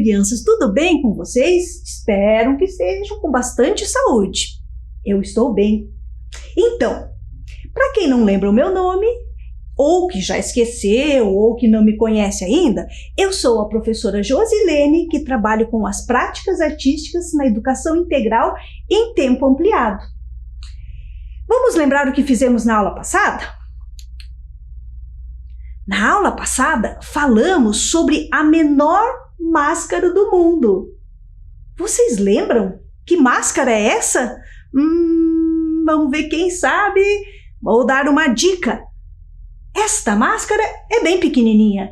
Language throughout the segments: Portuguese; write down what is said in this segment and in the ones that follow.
crianças, tudo bem com vocês? Espero que estejam com bastante saúde. Eu estou bem. Então, para quem não lembra o meu nome, ou que já esqueceu, ou que não me conhece ainda, eu sou a professora Josilene, que trabalho com as práticas artísticas na educação integral em tempo ampliado. Vamos lembrar o que fizemos na aula passada? Na aula passada, falamos sobre a menor máscara do mundo. Vocês lembram? Que máscara é essa? Vamos ver quem sabe. Vou dar uma dica. Esta máscara é bem pequenininha.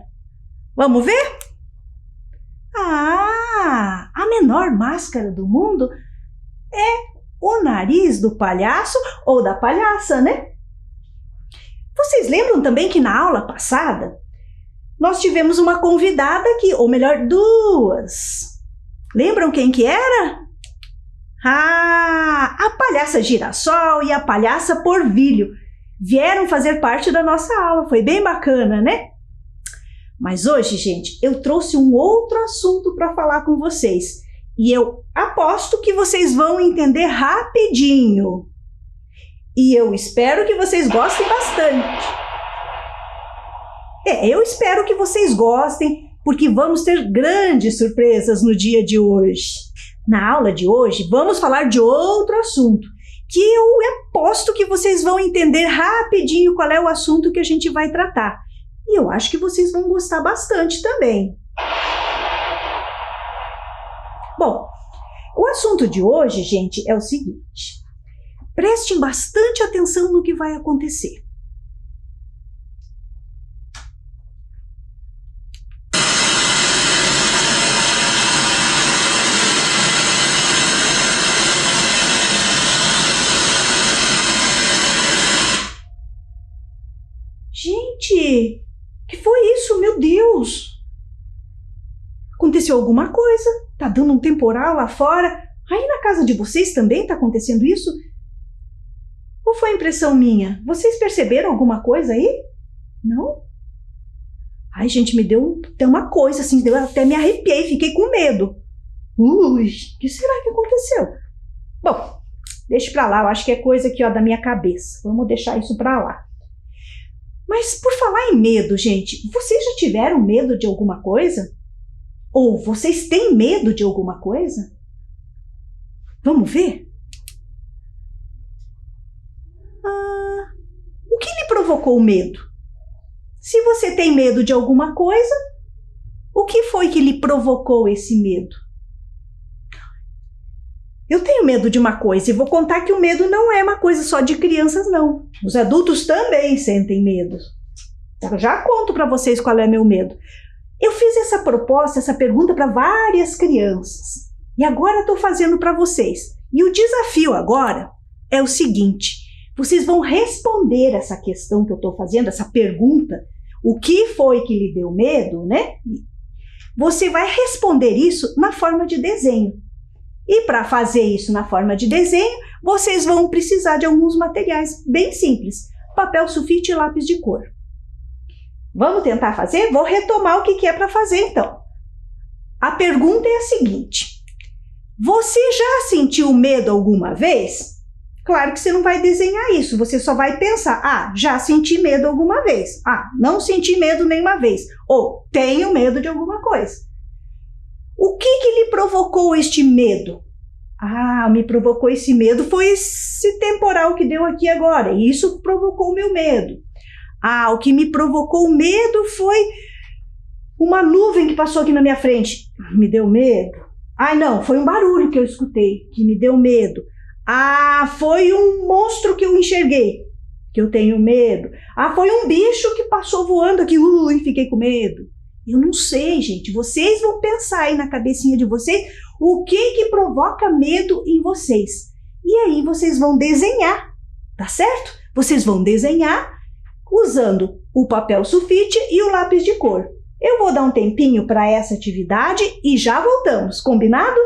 Vamos ver? A menor máscara do mundo é o nariz do palhaço ou da palhaça, né? Vocês lembram também que na aula passada nós tivemos uma convidada aqui, ou melhor, duas. Lembram quem que era? A palhaça Girassol e a palhaça Porvilho vieram fazer parte da nossa aula. Foi bem bacana, né? Mas hoje, gente, eu trouxe um outro assunto para falar com vocês. E eu aposto que vocês vão entender rapidinho. E eu espero que vocês gostem bastante. Eu espero que vocês gostem, porque vamos ter grandes surpresas no dia de hoje. Na aula de hoje, vamos falar de outro assunto, que eu aposto que vocês vão entender rapidinho qual é o assunto que a gente vai tratar. E eu acho que vocês vão gostar bastante também. Bom, o assunto de hoje, gente, é o seguinte. Prestem bastante atenção no que vai acontecer. Gente, que foi isso? Meu Deus! Aconteceu alguma coisa? Tá dando um temporal lá fora? Aí na casa de vocês também tá acontecendo isso? Ou foi impressão minha? Vocês perceberam alguma coisa aí? Não? Ai, gente, me deu uma coisa assim, eu até me arrepiei, fiquei com medo. O que será que aconteceu? Bom, deixa pra lá, eu acho que é coisa aqui, ó, da minha cabeça. Vamos deixar isso pra lá. Mas por falar em medo, gente, vocês já tiveram medo de alguma coisa? Ou vocês têm medo de alguma coisa? Vamos ver? O que lhe provocou o medo? Se você tem medo de alguma coisa, o que foi que lhe provocou esse medo? Eu tenho medo de uma coisa e vou contar que o medo não é uma coisa só de crianças, não. Os adultos também sentem medo. Eu já conto para vocês qual é meu medo. Eu fiz essa proposta, essa pergunta para várias crianças. E agora estou fazendo para vocês. E o desafio agora é o seguinte. Vocês vão responder essa questão que eu estou fazendo, essa pergunta. O que foi que lhe deu medo, né? Você vai responder isso na forma de desenho. E para fazer isso na forma de desenho, vocês vão precisar de alguns materiais bem simples. Papel sulfite e lápis de cor. Vamos tentar fazer? Vou retomar o que é para fazer então. A pergunta é a seguinte. Você já sentiu medo alguma vez? Claro que você não vai desenhar isso, você só vai pensar, já senti medo alguma vez. Não senti medo nenhuma vez. Ou tenho medo de alguma coisa. O que lhe provocou este medo? Me provocou esse medo foi esse temporal que deu aqui agora. E isso provocou o meu medo. O que me provocou o medo foi uma nuvem que passou aqui na minha frente. Me deu medo. Não, foi um barulho que eu escutei que me deu medo. Foi um monstro que eu enxerguei, que eu tenho medo. Foi um bicho que passou voando aqui, e fiquei com medo. Eu não sei, gente. Vocês vão pensar aí na cabecinha de vocês o que provoca medo em vocês. E aí vocês vão desenhar, tá certo? Vocês vão desenhar usando o papel sulfite e o lápis de cor. Eu vou dar um tempinho para essa atividade e já voltamos, combinado?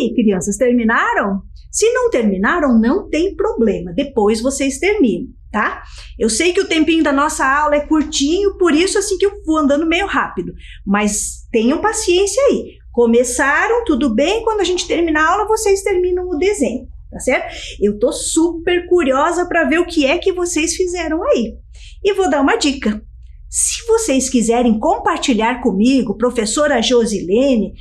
aí, crianças, terminaram? Se não terminaram, não tem problema, depois vocês terminam, tá? Eu sei que o tempinho da nossa aula é curtinho, por isso assim que eu vou andando meio rápido, mas tenham paciência aí. Começaram, tudo bem, quando a gente terminar a aula, vocês terminam o desenho, tá certo? Eu tô super curiosa para ver o que é que vocês fizeram aí. E vou dar uma dica. Se vocês quiserem compartilhar comigo, professora Josilene,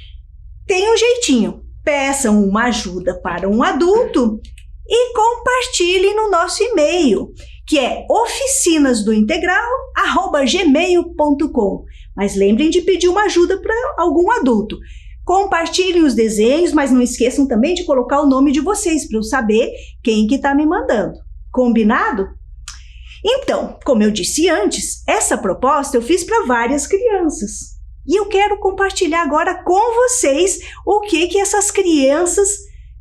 tem um jeitinho. Peçam uma ajuda para um adulto e compartilhem no nosso e-mail, que é oficinasdointegral@gmail.com. Mas lembrem de pedir uma ajuda para algum adulto. Compartilhem os desenhos, mas não esqueçam também de colocar o nome de vocês para eu saber quem que está me mandando. Combinado? Então, como eu disse antes, essa proposta eu fiz para várias crianças. E eu quero compartilhar agora com vocês o que essas crianças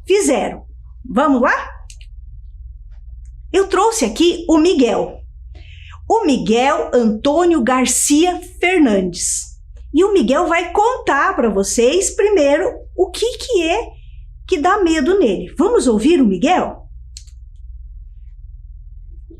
fizeram. Vamos lá? Eu trouxe aqui o Miguel Antônio Garcia Fernandes. E o Miguel vai contar para vocês primeiro o que é que dá medo nele. Vamos ouvir o Miguel?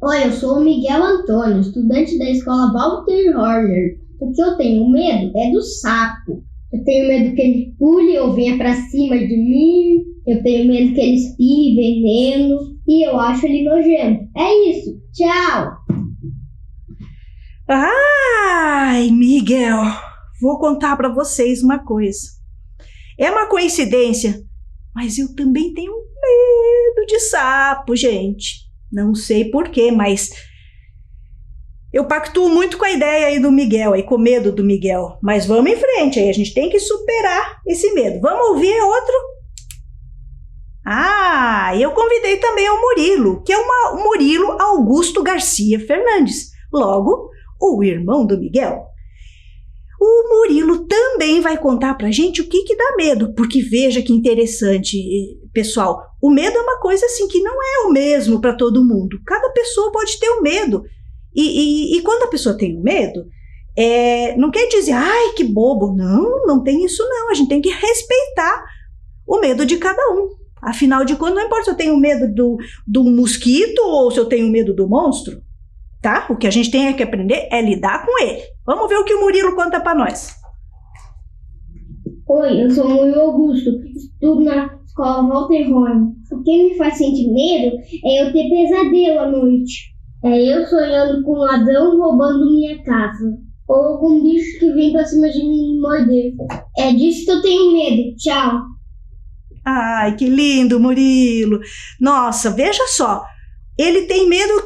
Oi, eu sou o Miguel Antônio, estudante da escola Walter Horner. O que eu tenho medo é do sapo. Eu tenho medo que ele pule ou venha pra cima de mim. Eu tenho medo que ele espie veneno. E eu acho ele nojento. É isso. Tchau! Ai, Miguel, vou contar para vocês uma coisa. É uma coincidência, mas eu também tenho medo de sapo, gente. Não sei porquê, mas Eu pactuo muito com a ideia aí do Miguel, aí com o medo do Miguel. Mas vamos em frente, aí a gente tem que superar esse medo. Vamos ouvir outro? Ah, eu convidei também o Murilo, que é o Murilo Augusto Garcia Fernandes. Logo, o irmão do Miguel. O Murilo também vai contar pra gente o que dá medo, porque veja que interessante, pessoal. O medo é uma coisa assim que não é o mesmo para todo mundo. Cada pessoa pode ter um medo. E quando a pessoa tem um medo, não quer dizer, ai, que bobo. Não, não tem isso não. A gente tem que respeitar o medo de cada um. Afinal de contas, não importa se eu tenho medo do mosquito ou se eu tenho medo do monstro, tá? O que a gente tem que aprender é lidar com ele. Vamos ver o que o Murilo conta para nós. Oi, eu sou o Murilo Augusto, estudo na escola Walter Horn. O que me faz sentir medo é eu ter pesadelo à noite. É eu sonhando com um ladrão roubando minha casa. Ou algum bicho que vem pra cima de mim e morder. É disso que eu tenho medo. Tchau. Ai, que lindo, Murilo. Nossa, veja só. Ele tem medo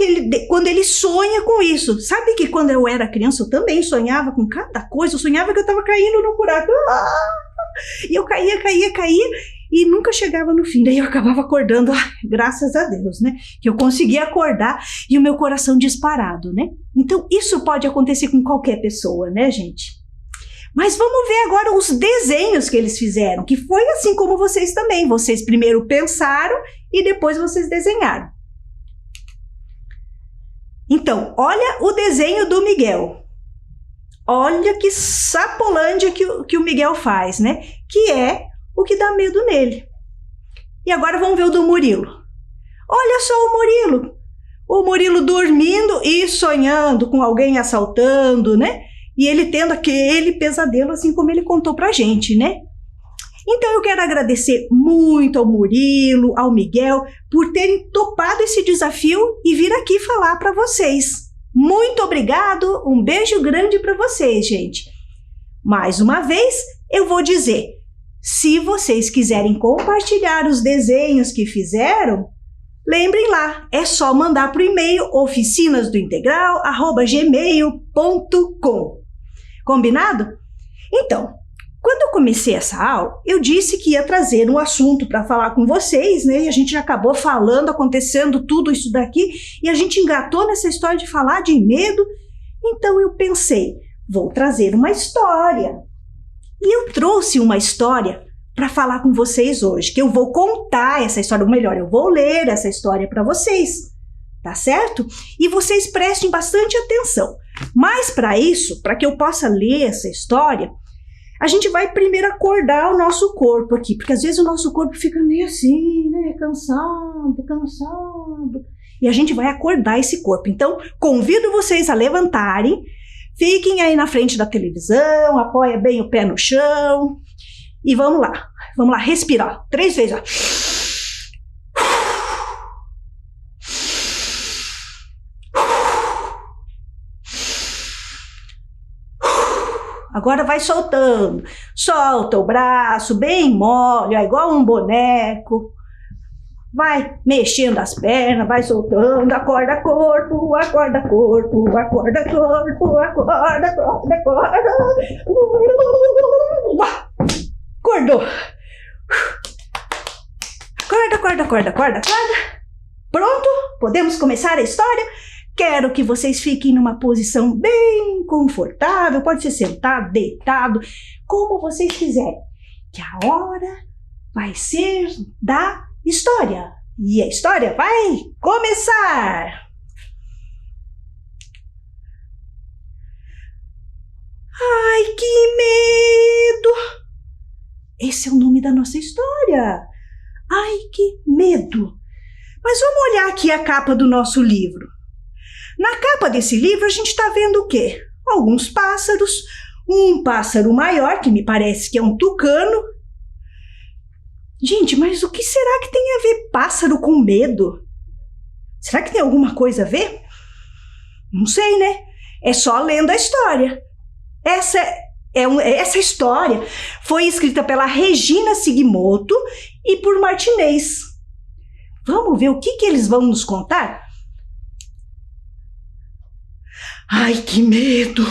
quando ele sonha com isso. Sabe que quando eu era criança eu também sonhava com cada coisa. Eu sonhava que eu estava caindo no buraco. E eu caía e nunca chegava no fim. Daí eu acabava acordando, graças a Deus, né? Que eu conseguia acordar e o meu coração disparado, né? Então isso pode acontecer com qualquer pessoa, né, gente? Mas vamos ver agora os desenhos que eles fizeram, que foi assim como vocês também. Vocês primeiro pensaram e depois vocês desenharam. Então, olha o desenho do Miguel. Olha que sapolândia que o Miguel faz, né? Que é o que dá medo nele. E agora vamos ver o do Murilo. Olha só o Murilo. O Murilo dormindo e sonhando com alguém assaltando, né? E ele tendo aquele pesadelo, assim como ele contou pra gente, né? Então eu quero agradecer muito ao Murilo, ao Miguel, por terem topado esse desafio e vir aqui falar para vocês. Muito obrigado, um beijo grande para vocês, gente. Mais uma vez, eu vou dizer, se vocês quiserem compartilhar os desenhos que fizeram, lembrem lá, é só mandar para o e-mail oficinasdointegral@gmail.com. Combinado? Então, quando eu comecei essa aula, eu disse que ia trazer um assunto para falar com vocês, né? E a gente já acabou falando, acontecendo tudo isso daqui, e a gente engatou nessa história de falar de medo. Então eu pensei, vou trazer uma história. E eu trouxe uma história para falar com vocês hoje, que eu vou contar essa história, ou melhor, eu vou ler essa história para vocês, tá certo? E vocês prestem bastante atenção. Mas para isso, para que eu possa ler essa história, a gente vai primeiro acordar o nosso corpo aqui, porque às vezes o nosso corpo fica meio assim, né, cansado. E a gente vai acordar esse corpo. Então, convido vocês a levantarem, fiquem aí na frente da televisão, apoia bem o pé no chão e vamos lá, respirar 3 vezes, ó. Agora vai soltando, solta o braço bem mole, igual um boneco, vai mexendo as pernas, vai soltando, acorda corpo, acorda corpo, acorda corpo, acorda, acordou, acorda, pronto, podemos começar a história? Quero que vocês fiquem numa posição bem confortável, pode ser sentado, deitado, como vocês quiserem, que a hora vai ser da história. E a história vai começar! Ai, que medo! Esse é o nome da nossa história. Ai, que medo! Mas vamos olhar aqui a capa do nosso livro. Na capa desse livro a gente está vendo o quê? Alguns pássaros, um pássaro maior, que me parece que é um tucano. Gente, mas o que será que tem a ver pássaro com medo? Será que tem alguma coisa a ver? Não sei, né? É só lendo a história. Essa história foi escrita pela Regina Sigmoto e por Martinez. Vamos ver o que eles vão nos contar? Ai, que medo!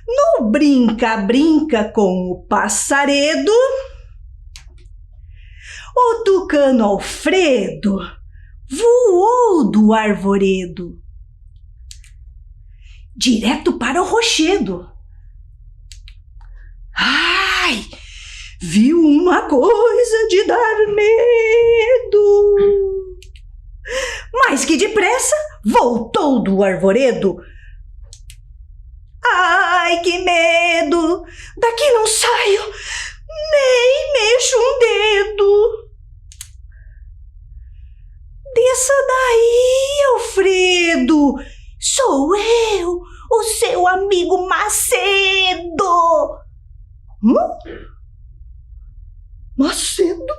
No brinca-brinca com o passaredo, o tucano Alfredo voou do arvoredo direto para o rochedo. Ai, viu uma coisa de dar medo, mas que depressa voltou do arvoredo. Ai, que medo! Daqui não saio, nem mexo um dedo. Desça daí, Alfredo! Sou eu, o seu amigo Macedo! Macedo?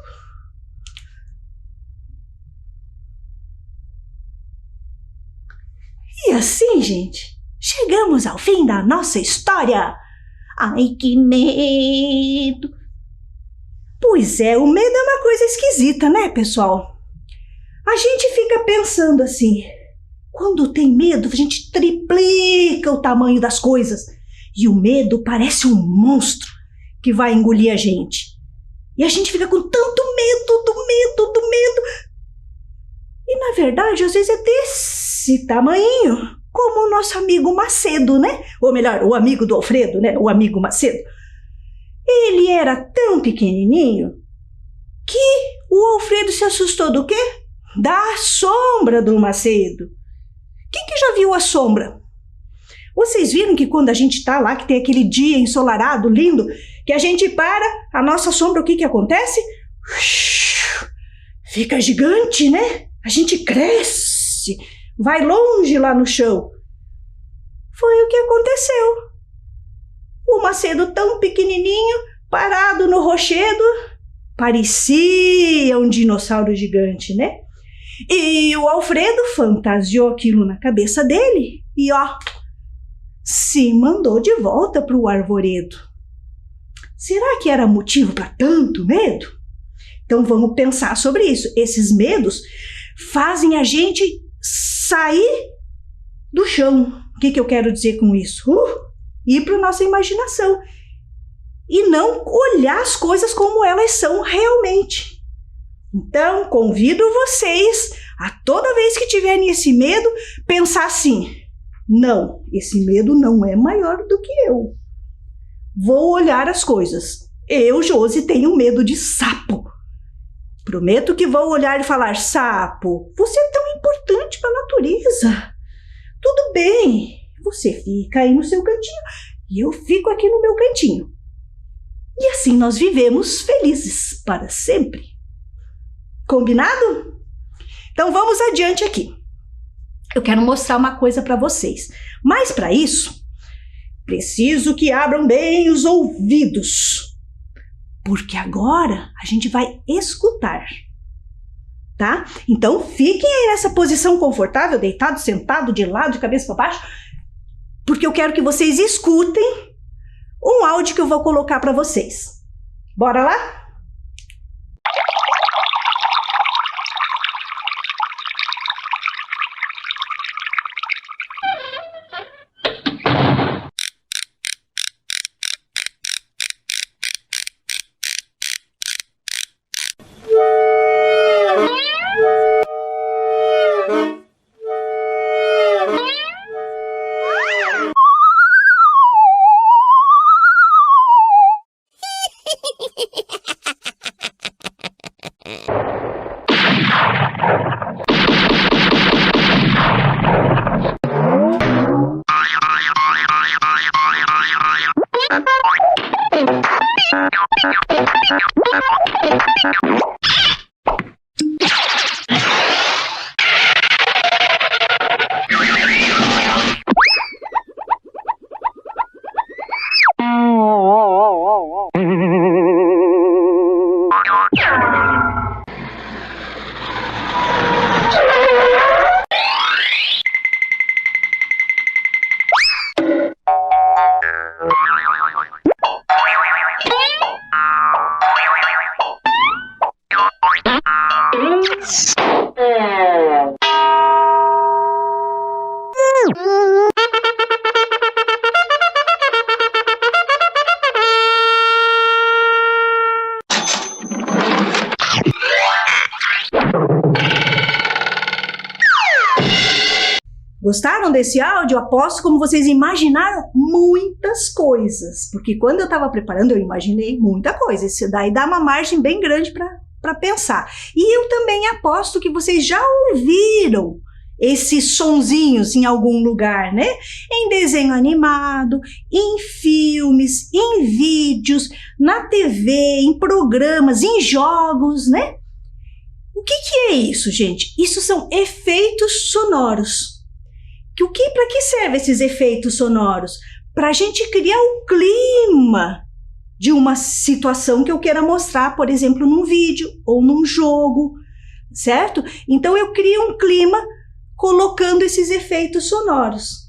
E assim, gente, chegamos ao fim da nossa história. Ai, que medo! Pois é, o medo é uma coisa esquisita, né, pessoal? A gente fica pensando assim, quando tem medo, a gente triplica o tamanho das coisas. E o medo parece um monstro que vai engolir a gente. E a gente fica com tanto medo do medo, do medo. E na verdade, às vezes é desse tamanho, como o nosso amigo Macedo, né? Ou melhor, o amigo do Alfredo, né? O amigo Macedo. Ele era tão pequenininho que o Alfredo se assustou do quê? Da sombra do Macedo. Quem que já viu a sombra? Vocês viram que quando a gente está lá, que tem aquele dia ensolarado, lindo, que a gente para, a nossa sombra, o que que acontece? Fica gigante, né? A gente cresce, vai longe lá no chão. Foi o que aconteceu. O Macedo tão pequenininho, parado no rochedo, parecia um dinossauro gigante, né? E o Alfredo fantasiou aquilo na cabeça dele e, ó, se mandou de volta para o arvoredo. Será que era motivo para tanto medo? Então vamos pensar sobre isso. Esses medos fazem a gente sair do chão. O que eu quero dizer com isso? Ir para a nossa imaginação e não olhar as coisas como elas são realmente. Então, convido vocês a toda vez que tiverem esse medo, pensar assim, não, esse medo não é maior do que eu. Vou olhar as coisas. Eu, Josi, tenho medo de sapo. Prometo que vou olhar e falar, sapo, você é tão importante para a natureza. Tudo bem, você fica aí no seu cantinho e eu fico aqui no meu cantinho. E assim nós vivemos felizes para sempre. Combinado? Então vamos adiante aqui. Eu quero mostrar uma coisa para vocês. Mas para isso, preciso que abram bem os ouvidos. Porque agora a gente vai escutar. Tá? Então fiquem aí nessa posição confortável, deitado, sentado, de lado, de cabeça para baixo. Porque eu quero que vocês escutem um áudio que eu vou colocar para vocês. Bora lá? gostaram desse áudio? Aposto como vocês imaginaram muitas coisas, porque quando eu estava preparando eu imaginei muita coisa, isso daí dá uma margem bem grande para pensar. E eu também aposto que vocês já ouviram esses sonzinhos em algum lugar, né? Em desenho animado, em filmes, em vídeos, na TV, em programas, em jogos, né? O que é isso, gente? Isso são efeitos sonoros. Para que servem esses efeitos sonoros? Para a gente criar um clima de uma situação que eu queira mostrar, por exemplo, num vídeo ou num jogo, certo? Então eu crio um clima colocando esses efeitos sonoros,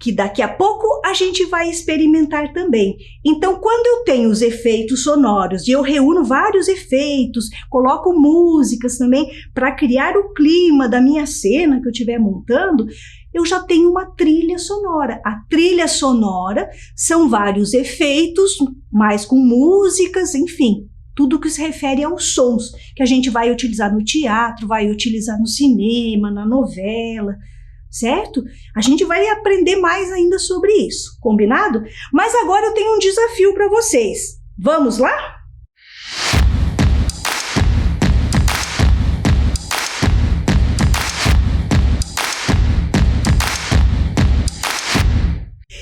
que daqui a pouco a gente vai experimentar também. Então, quando eu tenho os efeitos sonoros e eu reúno vários efeitos, coloco músicas também para criar o clima da minha cena que eu estiver montando, eu já tenho uma trilha sonora. A trilha sonora são vários efeitos, mais com músicas, enfim, tudo que se refere aos sons que a gente vai utilizar no teatro, vai utilizar no cinema, na novela, certo? A gente vai aprender mais ainda sobre isso, combinado? Mas agora eu tenho um desafio para vocês. Vamos lá?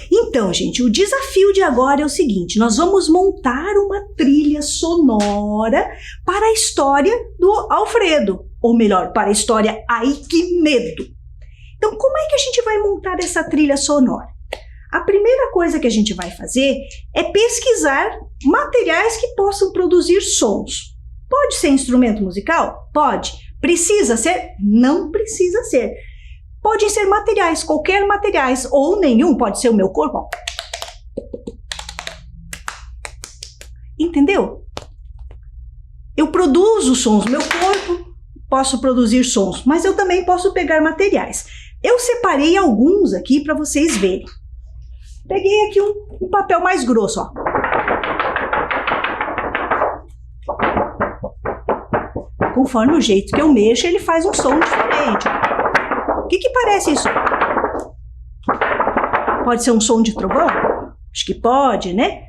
Então, gente, o desafio de agora é o seguinte: nós vamos montar uma trilha sonora para a história do Alfredo, ou melhor, para a história Ai Que Medo. Então, como é que a gente vai montar essa trilha sonora? A primeira coisa que a gente vai fazer é pesquisar materiais que possam produzir sons. Pode ser instrumento musical? Pode. Precisa ser? Não precisa ser. Podem ser materiais, qualquer materiais, ou nenhum, pode ser o meu corpo. Ó. Entendeu? Eu produzo sons, meu corpo posso produzir sons, mas eu também posso pegar materiais. Eu separei alguns aqui para vocês verem. Peguei aqui um papel mais grosso, ó. Conforme o jeito que eu mexo, ele faz um som diferente, ó. O que parece isso? Pode ser um som de trovão? Acho que pode, né?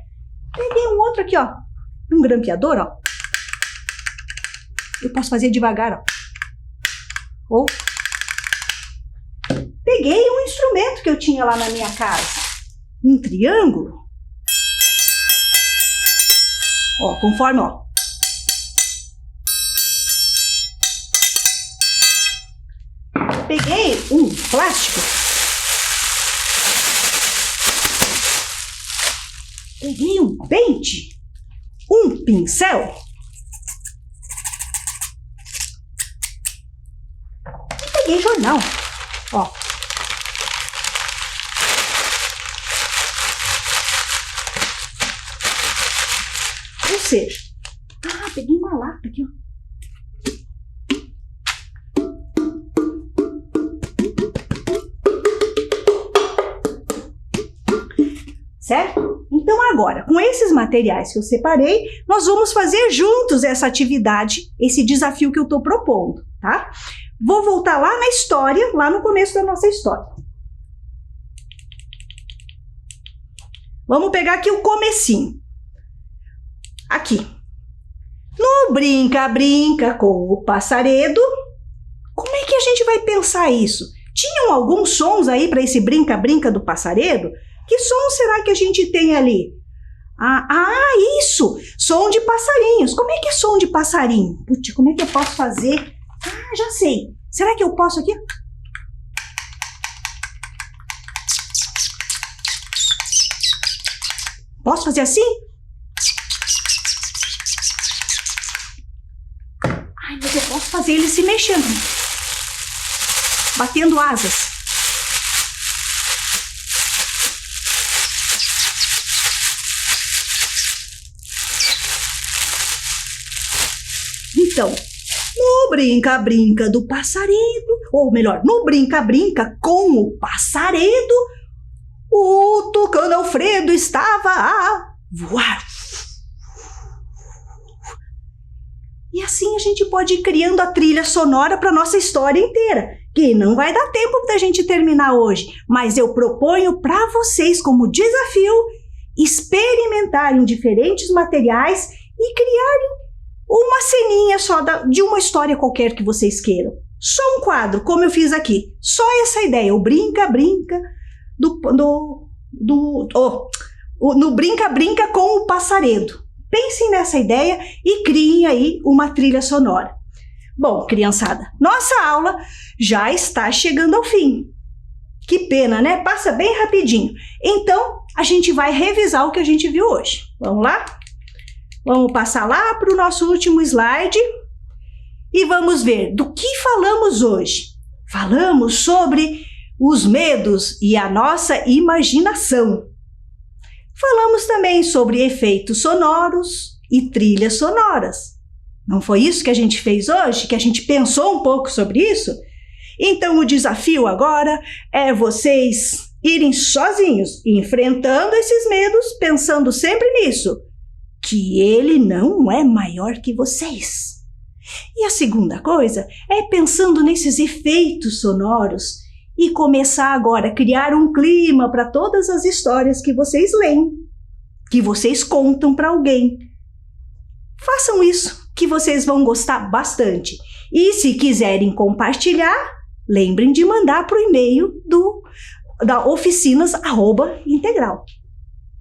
Peguei um outro aqui, ó. Um grampeador, ó. Eu posso fazer devagar, ó. Ou peguei um instrumento que eu tinha lá na minha casa. Um triângulo. Ó, conforme, ó. Peguei um plástico. Peguei um pente. Um pincel. E peguei jornal. Ó. Ou seja, peguei uma lata aqui, ó. Certo? Então agora, com esses materiais que eu separei, nós vamos fazer juntos essa atividade, esse desafio que eu estou propondo, tá? Vou voltar lá na história, lá no começo da nossa história. Vamos pegar aqui o comecinho. Aqui. No brinca, brinca com o passaredo. Como é que a gente vai pensar isso? Tinham alguns sons aí para esse brinca, brinca do passaredo? Que som será que a gente tem ali? Isso! Som de passarinhos. Como é que é som de passarinho? Putz, como é que eu posso fazer? Já sei. Será que eu posso aqui? Posso fazer assim? Mas eu posso fazer ele se mexendo. Batendo asas. Então, no brinca-brinca do passaredo, ou melhor, no brinca-brinca com o passaredo, o tucano Alfredo estava a voar. E assim a gente pode ir criando a trilha sonora para a nossa história inteira, que não vai dar tempo da gente terminar hoje, mas eu proponho para vocês como desafio experimentarem diferentes materiais e criarem uma ceninha só de uma história qualquer que vocês queiram. Só um quadro, como eu fiz aqui. Só essa ideia, o brinca-brinca no brinca-brinca com o passaredo. Pensem nessa ideia e criem aí uma trilha sonora. Bom, criançada, nossa aula já está chegando ao fim. Que pena, né? Passa bem rapidinho. Então, a gente vai revisar o que a gente viu hoje. Vamos lá? Vamos passar lá para o nosso último slide e vamos ver do que falamos hoje. Falamos sobre os medos e a nossa imaginação. Falamos também sobre efeitos sonoros e trilhas sonoras. Não foi isso que a gente fez hoje? Que a gente pensou um pouco sobre isso? Então, o desafio agora é vocês irem sozinhos, enfrentando esses medos, pensando sempre nisso, que ele não é maior que vocês. E a segunda coisa é pensando nesses efeitos sonoros e começar agora a criar um clima para todas as histórias que vocês leem, que vocês contam para alguém. Façam isso, que vocês vão gostar bastante. E se quiserem compartilhar, lembrem de mandar para o e-mail da oficinas@integral.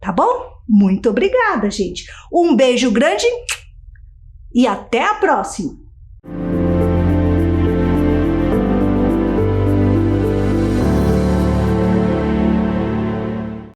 Tá bom? Muito obrigada, gente. Um beijo grande e até a próxima!